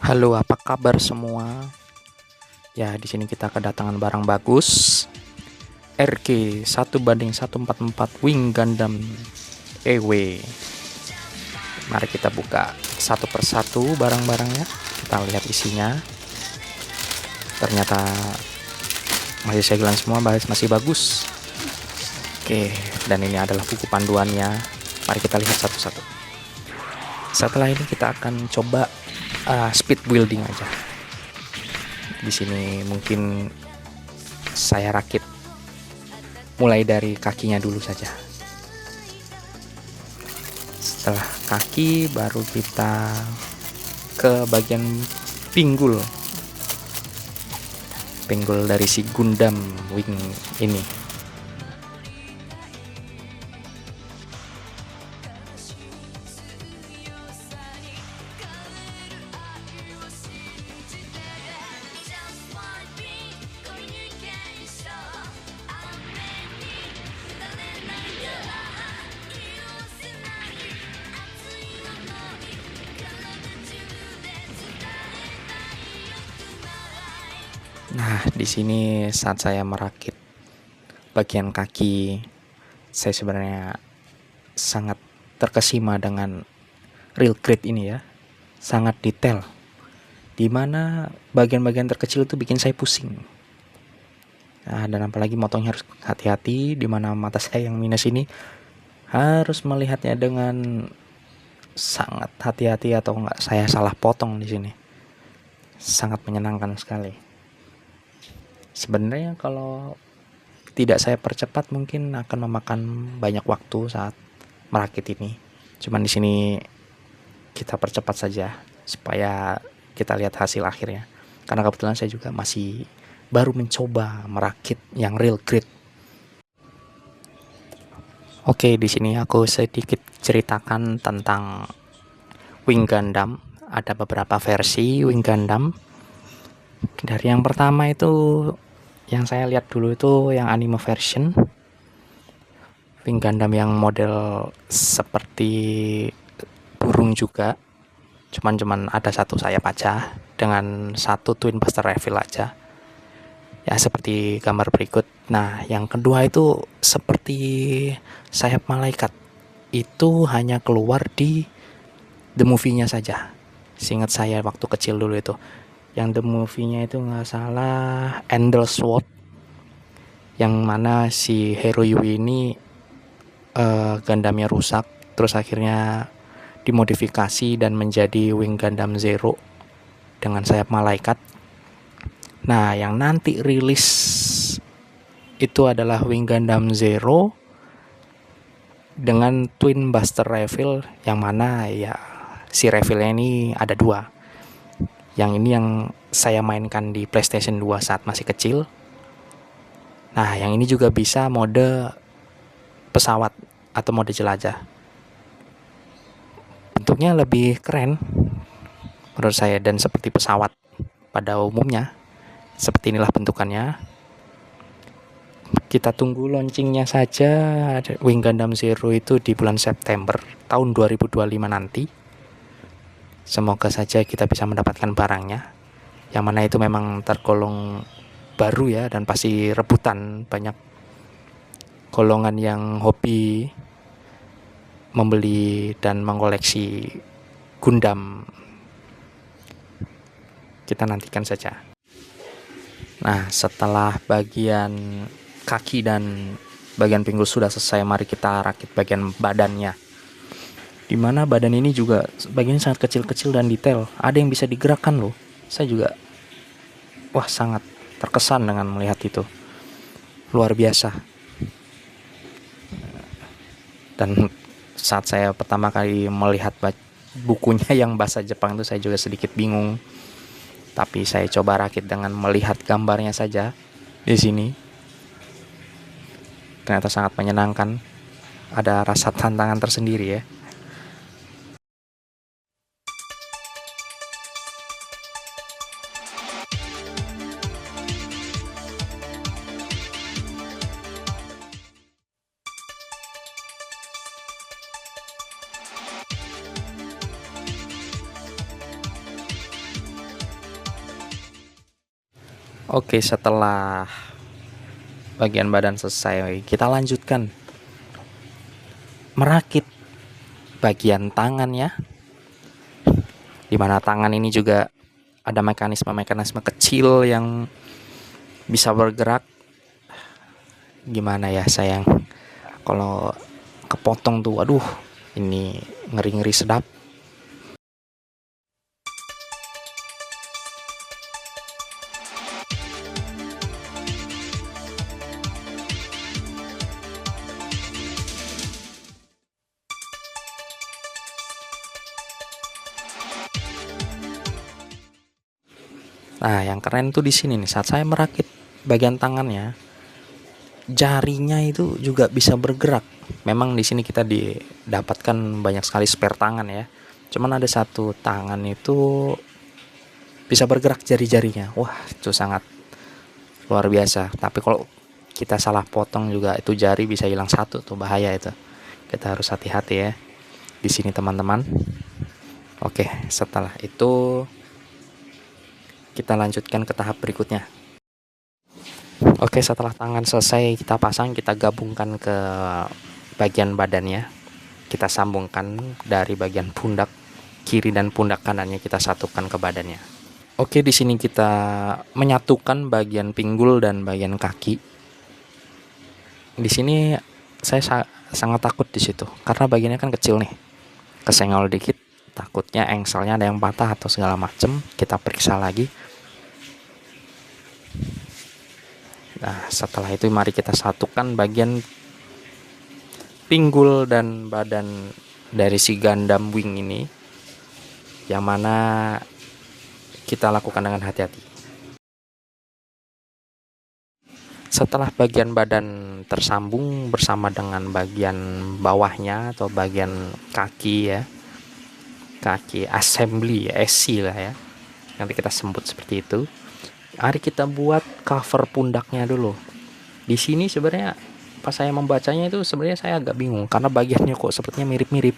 Halo, apa kabar semua? Ya, di sini kita kedatangan barang bagus. RG 1:144 Wing Gundam EW. Mari kita buka satu persatu barang-barangnya. Kita lihat isinya. Ternyata masih segelan semua, masih bagus. Oke, dan ini adalah buku panduannya. Mari kita lihat satu-satu. Setelah ini kita akan coba speed building aja. Di sini mungkin saya rakit mulai dari kakinya dulu saja. Setelah kaki baru kita ke bagian pinggul dari si Gundam Wing ini. Nah, di sini saat saya merakit bagian kaki, saya sebenarnya sangat terkesima dengan real grade ini ya. Sangat detail. Dimana bagian-bagian terkecil itu bikin saya pusing. Nah, dan apalagi motongnya harus hati-hati, dimana mata saya yang minus ini harus melihatnya dengan sangat hati-hati atau enggak saya salah potong di sini. Sangat menyenangkan sekali. Sebenarnya kalau tidak saya percepat mungkin akan memakan banyak waktu saat merakit ini. Cuman di sini kita percepat saja supaya kita lihat hasil akhirnya. Karena kebetulan saya juga masih baru mencoba merakit yang real grade. Oke, di sini aku sedikit ceritakan tentang Wing Gundam. Ada beberapa versi Wing Gundam. Dari yang pertama itu yang saya lihat dulu itu yang anime version Wing Gundam yang model seperti burung juga, cuman ada satu sayap aja dengan satu twin buster reveal aja ya, seperti gambar berikut. Nah, yang kedua itu seperti sayap malaikat, itu hanya keluar di the movie-nya saja. Seingat saya waktu kecil dulu itu yang the movie-nya itu nggak salah Endel Sword, yang mana si Hero Yui ini Gundamnya rusak, terus akhirnya dimodifikasi dan menjadi Wing Gundam Zero dengan sayap malaikat. Nah, yang nanti rilis itu adalah Wing Gundam Zero dengan Twin Buster Reveal, yang mana ya si revealnya ini ada dua. Yang ini yang saya mainkan di PlayStation 2 saat masih kecil. Nah, yang ini juga bisa mode pesawat atau mode jelajah. Bentuknya lebih keren menurut saya dan seperti pesawat pada umumnya. Seperti inilah bentukannya. Kita tunggu launchingnya saja Wing Gundam Zero itu di bulan September tahun 2025 nanti. Semoga saja kita bisa mendapatkan barangnya, yang mana itu memang tergolong baru ya, dan pasti rebutan banyak golongan yang hobi membeli dan mengoleksi Gundam. Kita nantikan saja. Nah, setelah bagian kaki dan bagian pinggul sudah selesai, mari kita rakit bagian badannya. Dimana badan ini juga bagiannya sangat kecil-kecil dan detail. Ada yang bisa digerakkan loh. Saya juga sangat terkesan dengan melihat itu. Luar biasa. Dan saat saya pertama kali melihat bukunya yang bahasa Jepang itu, saya juga sedikit bingung. Tapi saya coba rakit dengan melihat gambarnya saja di sini. Ternyata sangat menyenangkan. Ada rasa tantangan tersendiri ya. Oke, setelah bagian badan selesai, kita lanjutkan merakit bagian tangan ya. Dimana tangan ini juga ada mekanisme-mekanisme kecil yang bisa bergerak. Gimana ya sayang, kalau kepotong tuh, aduh, ini ngeri-ngeri sedap. Nah, yang keren tuh di sini nih, saat saya merakit bagian tangannya, jarinya itu juga bisa bergerak. Memang di sini kita didapatkan banyak sekali spare tangan ya. Cuman ada satu tangan itu bisa bergerak jari-jarinya. Wah, itu sangat luar biasa. Tapi kalau kita salah potong juga itu jari bisa hilang satu, tuh bahaya itu. Kita harus hati-hati ya di sini teman-teman. Oke, setelah itu kita lanjutkan ke tahap berikutnya. Oke, setelah tangan selesai kita pasang, kita gabungkan ke bagian badannya. Kita sambungkan dari bagian pundak kiri dan pundak kanannya, kita satukan ke badannya. Oke, di sini kita menyatukan bagian pinggul dan bagian kaki. Di sini saya sangat takut di situ karena bagiannya kan kecil nih. Kesenggol dikit, takutnya engselnya ada yang patah atau segala macem. Kita periksa lagi. Nah, setelah itu mari kita satukan bagian pinggul dan badan dari si Gundam Wing ini, yang mana kita lakukan dengan hati-hati. Setelah bagian badan tersambung bersama dengan bagian bawahnya atau bagian kaki ya, kaki assembly, SC lah ya, nanti kita sebut seperti itu. Mari kita buat cover pundaknya dulu. Di sini sebenarnya pas saya membacanya itu sebenarnya saya agak bingung karena bagiannya kok sepertinya mirip-mirip.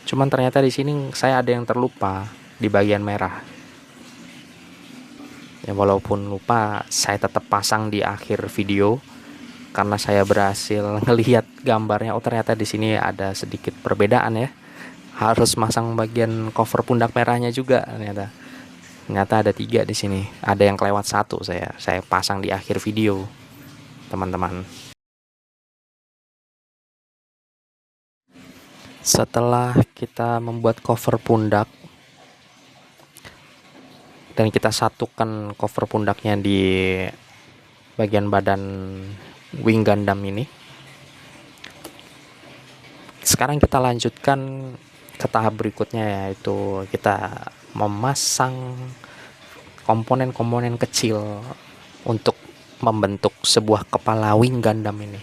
Cuman ternyata di sini saya ada yang terlupa di bagian merah. Ya walaupun lupa, saya tetap pasang di akhir video karena saya berhasil ngelihat gambarnya. Oh, ternyata di sini ada sedikit perbedaan ya. Harus masang bagian cover pundak merahnya juga ternyata. Ternyata ada 3 di sini. Ada yang kelewat 1 saya pasang di akhir video, teman-teman. Setelah kita membuat cover pundak dan kita satukan cover pundaknya di bagian badan Wing Gundam ini, sekarang kita lanjutkan ke tahap berikutnya, yaitu kita memasang komponen-komponen kecil untuk membentuk sebuah kepala Wing Gundam ini.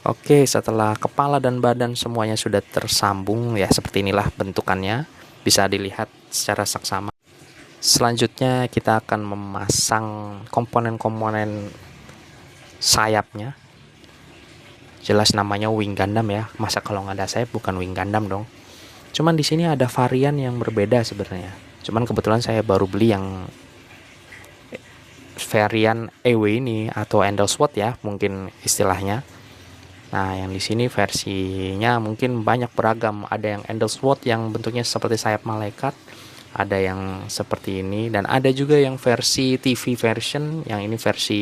Oke, setelah kepala dan badan semuanya sudah tersambung ya, seperti inilah bentukannya, bisa dilihat secara saksama. Selanjutnya kita akan memasang komponen-komponen sayapnya. Jelas namanya Wing Gundam ya, masa kalau nggak ada sayap bukan Wing Gundam dong. Cuman di sini ada varian yang berbeda sebenarnya. Cuman kebetulan saya baru beli yang varian EW ini atau Endosword ya, mungkin istilahnya. Nah, yang di sini versinya mungkin banyak beragam. Ada yang Endosword yang bentuknya seperti sayap malaikat, ada yang seperti ini, dan ada juga yang versi TV version. Yang ini versi,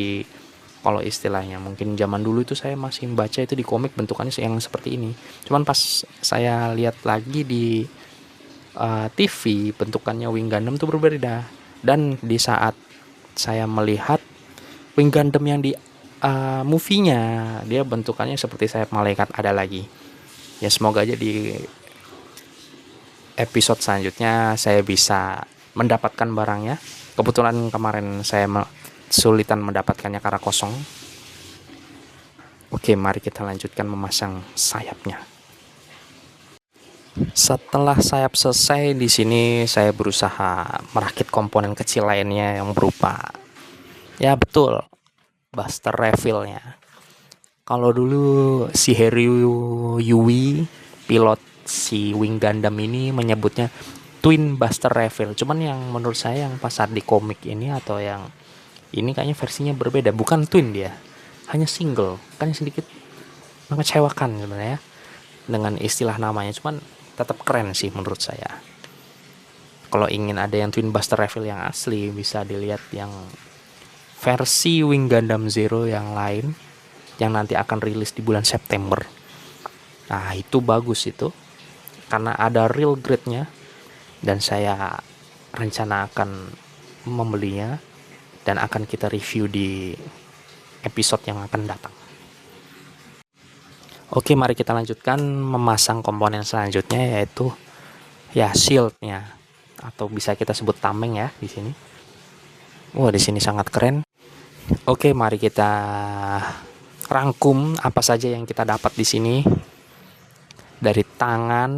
kalau istilahnya mungkin zaman dulu itu saya masih membaca itu di komik bentukannya yang seperti ini. Cuman pas saya lihat lagi di TV bentukannya Wing Gundam itu berbeda. Dan di saat saya melihat Wing Gundam yang di movie-nya, dia bentukannya seperti sayap malaikat ada lagi. Ya semoga aja di episode selanjutnya saya bisa mendapatkan barangnya. Kebetulan kemarin saya kesulitan mendapatkannya karena kosong. Oke, mari kita lanjutkan memasang sayapnya. Setelah sayap selesai, di sini saya berusaha merakit komponen kecil lainnya yang berupa, ya betul, Buster Reveal-nya. Kalau dulu si Hiryu Yui, pilot si Wing Gundam ini menyebutnya Twin Buster Reveal. Cuman yang menurut saya yang pasar di komik ini atau yang Ini kayaknya versinya berbeda, bukan twin dia, hanya single. Kan sedikit mengecewakan sebenarnya dengan istilah namanya, cuman tetap keren sih menurut saya. Kalau ingin ada yang Twin Buster Reveal yang asli, bisa dilihat yang versi Wing Gundam Zero yang lain yang nanti akan rilis di bulan September. Nah, itu bagus itu karena ada real grade-nya, dan saya rencana akan membelinya dan akan kita review di episode yang akan datang. Oke, mari kita lanjutkan memasang komponen selanjutnya, yaitu ya shieldnya, atau bisa kita sebut tameng ya di sini. Wah, di sini sangat keren. Oke, mari kita rangkum apa saja yang kita dapat di sini. Dari tangan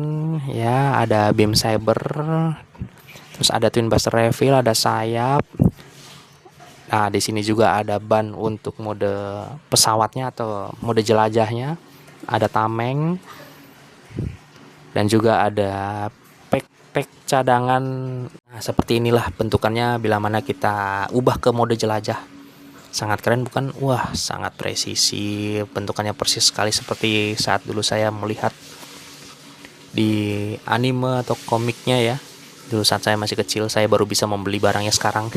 ya ada beam saber, terus ada Twin Buster Reveal, ada sayap. Nah, di sini juga ada ban untuk mode pesawatnya atau mode jelajahnya, ada tameng, dan juga ada pack cadangan. Nah, seperti inilah bentukannya bila mana kita ubah ke mode jelajah. Sangat keren bukan? Wah, sangat presisi, bentukannya persis sekali seperti saat dulu saya melihat di anime atau komiknya ya. Dulu saat saya masih kecil, saya baru bisa membeli barangnya sekarang.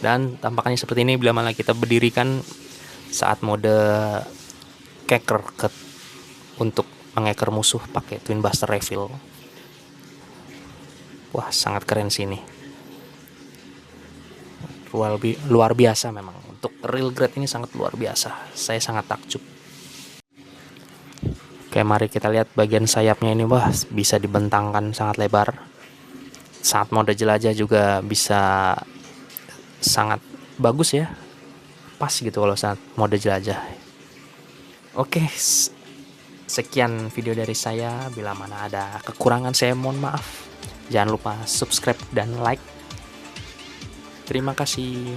Dan tampaknya seperti ini bila mana kita berdirikan saat mode keker untuk mengeker musuh pakai Twin Buster Reveal. Wah, sangat keren sih ini. Luar biasa memang. Untuk real grade ini sangat luar biasa. Saya sangat takjub. Oke, mari kita lihat bagian sayapnya ini. Wah, bisa dibentangkan sangat lebar. Saat mode jelajah juga bisa sangat bagus ya, pas gitu kalau saat mode jelajah. Oke, sekian video dari saya. Bila mana ada kekurangan saya mohon maaf. Jangan lupa subscribe dan like. Terima kasih.